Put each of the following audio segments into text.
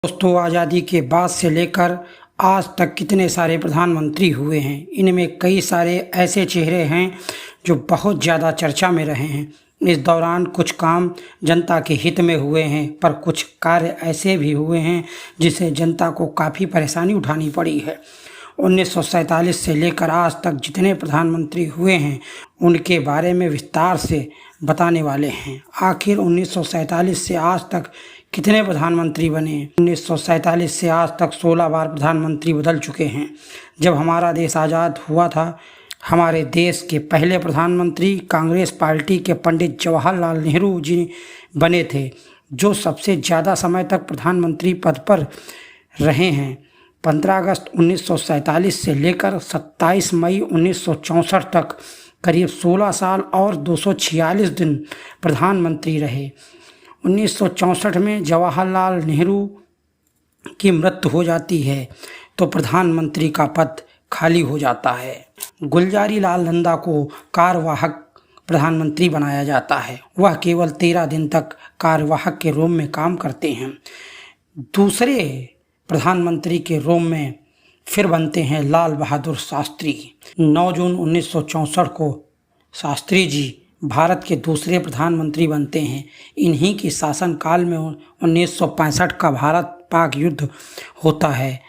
दोस्तों, आज़ादी के बाद से लेकर आज तक कितने सारे प्रधानमंत्री हुए हैं। इनमें कई सारे ऐसे चेहरे हैं जो बहुत ज़्यादा चर्चा में रहे हैं। इस दौरान कुछ काम जनता के हित में हुए हैं, पर कुछ कार्य ऐसे भी हुए हैं जिससे जनता को काफ़ी परेशानी उठानी पड़ी है। 1947 से लेकर आज तक जितने प्रधानमंत्री हुए हैं उनके बारे में विस्तार से बताने वाले हैं। आखिर 1947 से आज तक कितने प्रधानमंत्री बने। 1947 से आज तक 16 बार प्रधानमंत्री बदल चुके हैं। जब हमारा देश आज़ाद हुआ था, हमारे देश के पहले प्रधानमंत्री कांग्रेस पार्टी के पंडित जवाहरलाल नेहरू जी बने थे, जो सबसे ज़्यादा समय तक प्रधानमंत्री पद पर रहे हैं। 15 अगस्त 1947 से लेकर 27 मई 1964 तक करीब 16 साल और 246 दिन प्रधानमंत्री रहे। 1964 में जवाहरलाल नेहरू की मृत्यु हो जाती है तो प्रधानमंत्री का पद खाली हो जाता है। गुलजारी लाल नंदा को कार्यवाहक प्रधानमंत्री बनाया जाता है। वह केवल 13 दिन तक कार्यवाहक के रूप में काम करते हैं। दूसरे प्रधानमंत्री के रूप में फिर बनते हैं लाल बहादुर शास्त्री। 9 जून 1964 को शास्त्री जी भारत के दूसरे प्रधानमंत्री बनते हैं। इन्हीं की शासनकाल में 1965 का भारत पाक युद्ध होता है।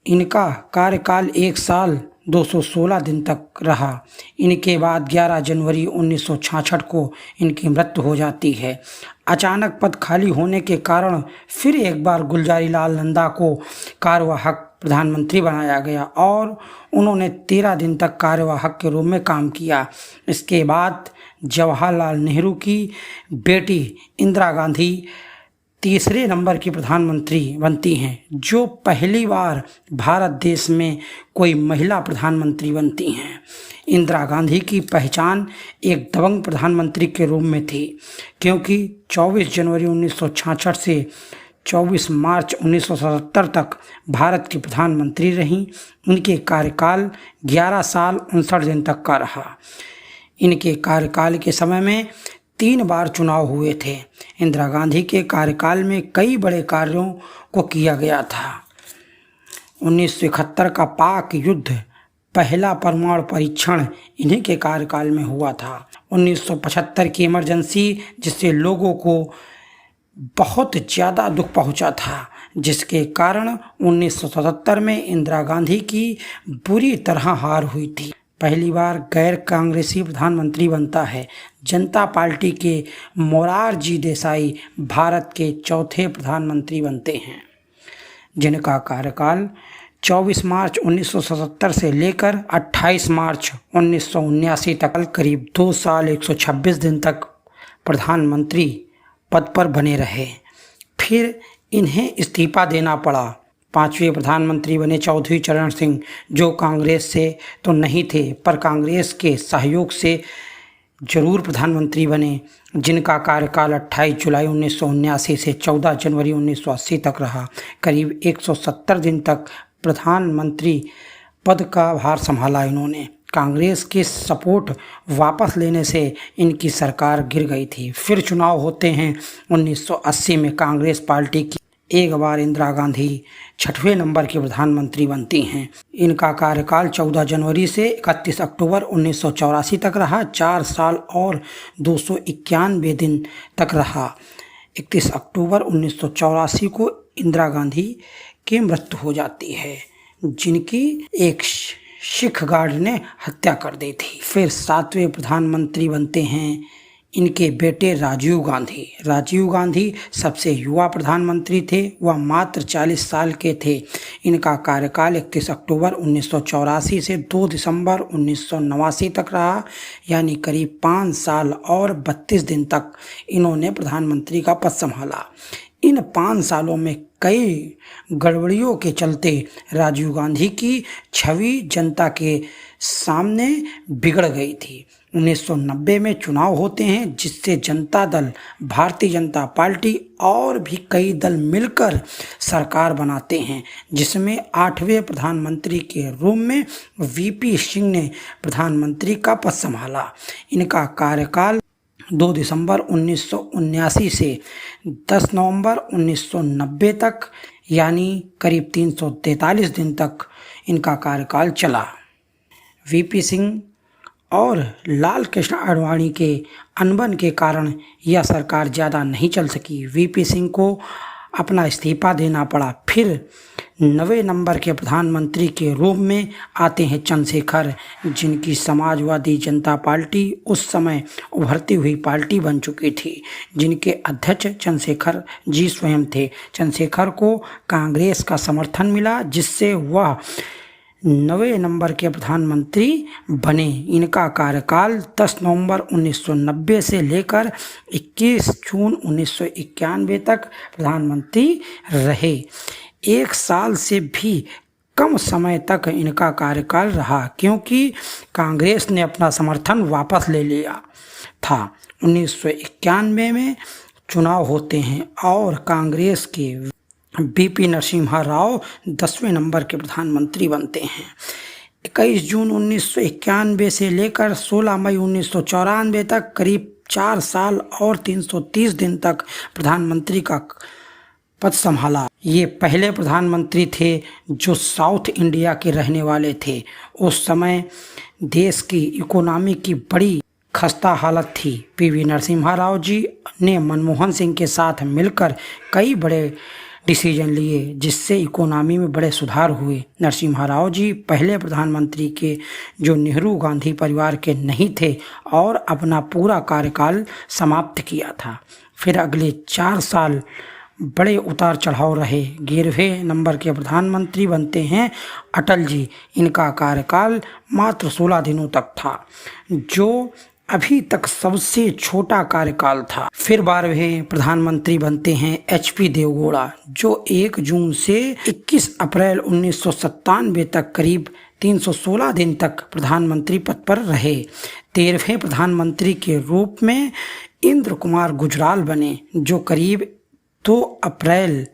इनका कार्यकाल 1 साल 216 दिन तक रहा। इनके बाद 11 जनवरी 1966 को इनकी मृत्यु हो जाती है। अचानक पद खाली होने के कारण फिर एक बार गुलजारी लाल नंदा को कार्यवाहक प्रधानमंत्री बनाया गया और उन्होंने 13 दिन तक कार्यवाहक के रूप में काम किया। इसके बाद जवाहरलाल नेहरू की बेटी इंदिरा गांधी तीसरे नंबर की प्रधानमंत्री बनती हैं, जो पहली बार भारत देश में कोई महिला प्रधानमंत्री बनती हैं। इंदिरा गांधी की पहचान एक दबंग प्रधानमंत्री के रूप में थी, क्योंकि 24 जनवरी 1966 से 24 मार्च 1977 तक भारत की प्रधानमंत्री रहीं। उनके कार्यकाल 11 साल 59 दिन तक का रहा। इनके कार्यकाल के समय में 3 बार चुनाव हुए थे। इंदिरा गांधी के कार्यकाल में कई बड़े कार्यों को किया गया था। 1971 का पाक युद्ध, पहला परमाणु परीक्षण इन्हीं के कार्यकाल में हुआ था। 1975 की इमरजेंसी, जिससे लोगों को बहुत ज़्यादा दुख पहुंचा था, जिसके कारण 1977 में इंदिरा गांधी की बुरी तरह हार हुई थी। पहली बार गैर कांग्रेसी प्रधानमंत्री बनता है। जनता पार्टी के मोरारजी देसाई भारत के चौथे प्रधानमंत्री बनते हैं, जिनका कार्यकाल 24 मार्च 1977 से लेकर 28 मार्च 1979 तक करीब 2 साल 126 दिन तक प्रधानमंत्री पद पर बने रहे। फिर इन्हें इस्तीफा देना पड़ा। 5वें प्रधानमंत्री बने चौधरी चरण सिंह, जो कांग्रेस से तो नहीं थे पर कांग्रेस के सहयोग से जरूर प्रधानमंत्री बने, जिनका कार्यकाल 28 जुलाई 1979 से 14 जनवरी 1980 तक रहा। करीब 170 दिन तक प्रधानमंत्री पद का भार संभाला इन्होंने। कांग्रेस के सपोर्ट वापस लेने से इनकी सरकार गिर गई थी। फिर चुनाव होते हैं। 1980 में कांग्रेस पार्टी की एक बार इंदिरा गांधी 6वें नंबर की प्रधानमंत्री बनती हैं। इनका कार्यकाल 14 जनवरी से 31 अक्टूबर 1984 तक रहा। 4 साल और 291 दिन तक रहा। 31 अक्टूबर 1984 को इंदिरा गांधी की मृत्यु हो जाती है, जिनकी एक सिख गार्ड ने हत्या कर दी थी। फिर 7वें प्रधानमंत्री बनते हैं इनके बेटे राजीव गांधी। राजीव गांधी सबसे युवा प्रधानमंत्री थे। वह मात्र 40 साल के थे। इनका कार्यकाल 31 अक्टूबर 1984 से 2 दिसंबर 1989 तक रहा, यानी करीब 5 साल और 32 दिन तक इन्होंने प्रधानमंत्री का पद संभाला। इन 5 सालों में कई गड़बड़ियों के चलते राजीव गांधी की छवि जनता के सामने बिगड़ गई थी। 1990 में चुनाव होते हैं, जिससे जनता दल, भारतीय जनता पार्टी और भी कई दल मिलकर सरकार बनाते हैं, जिसमें 8वें प्रधानमंत्री के रूप में वीपी सिंह ने प्रधानमंत्री का पद संभाला। इनका कार्यकाल 2 दिसंबर 1979 से 10 नवंबर 1990 तक, यानी करीब 343 दिन तक इनका कार्यकाल चला। वीपी सिंह और लाल कृष्ण आडवाणी के अनबन के कारण यह सरकार ज़्यादा नहीं चल सकी। वीपी सिंह को अपना इस्तीफा देना पड़ा। फिर 9वें नंबर के प्रधानमंत्री के रूप में आते हैं चंद्रशेखर, जिनकी समाजवादी जनता पार्टी उस समय उभरती हुई पार्टी बन चुकी थी, जिनके अध्यक्ष चंद्रशेखर जी स्वयं थे। चंद्रशेखर को कांग्रेस का समर्थन मिला, जिससे वह 9वें नंबर के प्रधानमंत्री बने। इनका कार्यकाल 10 नवंबर 1990 से लेकर 21 जून 1991 तक प्रधानमंत्री रहे। 1 साल से भी कम समय तक इनका कार्यकाल रहा, क्योंकि कांग्रेस ने अपना समर्थन वापस ले लिया था। 1991 में चुनाव होते हैं और कांग्रेस के बीपी नरसिम्हा राव 10वें नंबर के प्रधानमंत्री बनते हैं। 21 जून 1991 से लेकर 16 मई 1994 तक करीब 4 साल और 330 दिन तक प्रधानमंत्री का पद संभाला। ये पहले प्रधानमंत्री थे जो साउथ इंडिया के रहने वाले थे। उस समय देश की इकोनॉमी की बड़ी खस्ता हालत थी। पीवी नरसिम्हा राव जी ने मनमोहन सिंह के साथ मिलकर कई बड़े डिसीजन लिए, जिससे इकोनॉमी में बड़े सुधार हुए। नरसिम्हा राव जी पहले प्रधानमंत्री के जो नेहरू गांधी परिवार के नहीं थे और अपना पूरा कार्यकाल समाप्त किया था। फिर अगले 4 साल बड़े उतार चढ़ाव रहे। 11वें नंबर के प्रधानमंत्री बनते हैं अटल जी। इनका कार्यकाल मात्र 16 दिनों तक था, जो अभी तक सबसे छोटा कार्यकाल था। फिर 12वें प्रधानमंत्री बनते हैं HP देवगौड़ा, जो 1 जून से 21 अप्रैल 1997 तक करीब 316 दिन तक प्रधानमंत्री पद पर रहे। 13वें प्रधानमंत्री के रूप में इंद्र कुमार गुजराल बने, जो करीब 2 अप्रैल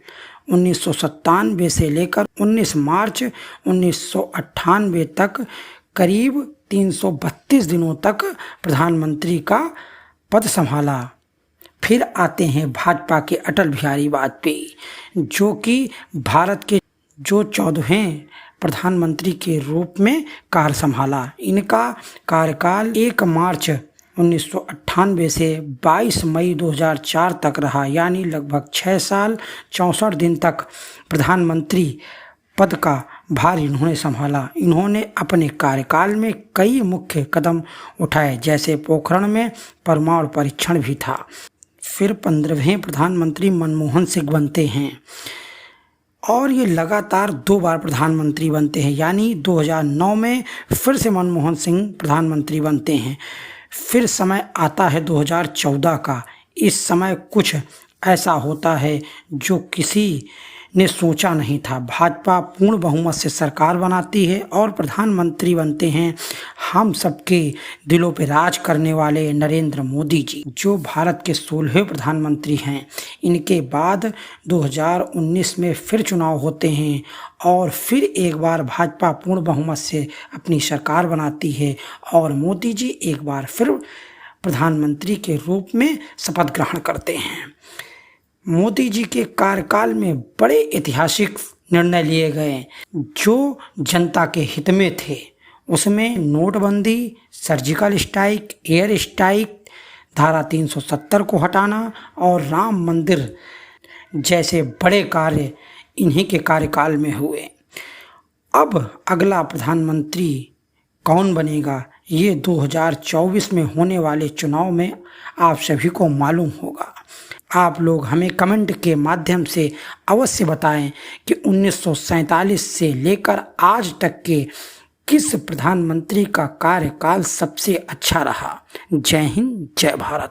1997 से लेकर 19 मार्च 1998 तक करीब 332 दिनों तक प्रधानमंत्री का पद संभाला। फिर आते हैं भाजपा के अटल बिहारी वाजपेयी, जो कि भारत के जो 14वें प्रधानमंत्री के रूप में कार्य संभाला। इनका कार्यकाल 1 मार्च 1998 से 22 मई 2004 तक रहा, यानी लगभग 6 साल 64 दिन तक प्रधानमंत्री पद का भार इन्होंने संभाला। इन्होंने अपने कार्यकाल में कई मुख्य कदम उठाए, जैसे पोखरण में परमाणु परीक्षण भी था। फिर 15वें प्रधानमंत्री मनमोहन सिंह बनते हैं और ये लगातार 2 बार प्रधानमंत्री बनते हैं, यानी 2009 में फिर से मनमोहन सिंह प्रधानमंत्री बनते हैं। फिर समय आता है 2014 का। इस समय कुछ ऐसा होता है जो किसी ने सोचा नहीं था। भाजपा पूर्ण बहुमत से सरकार बनाती है और प्रधानमंत्री बनते हैं हम सबके दिलों पे राज करने वाले नरेंद्र मोदी जी, जो भारत के 16वें प्रधानमंत्री हैं। इनके बाद 2019 में फिर चुनाव होते हैं और फिर एक बार भाजपा पूर्ण बहुमत से अपनी सरकार बनाती है और मोदी जी एक बार फिर प्रधानमंत्री के रूप में शपथ ग्रहण करते हैं। मोदी जी के कार्यकाल में बड़े ऐतिहासिक निर्णय लिए गए जो जनता के हित में थे। उसमें नोटबंदी, सर्जिकल स्ट्राइक, एयर स्ट्राइक, धारा 370 को हटाना और राम मंदिर जैसे बड़े कार्य इन्हीं के कार्यकाल में हुए। अब अगला प्रधानमंत्री कौन बनेगा, ये 2024 में होने वाले चुनाव में आप सभी को मालूम होगा। आप लोग हमें कमेंट के माध्यम से अवश्य बताएं कि 1947 से लेकर आज तक के किस प्रधानमंत्री का कार्यकाल सबसे अच्छा रहा। जय हिंद, जय भारत।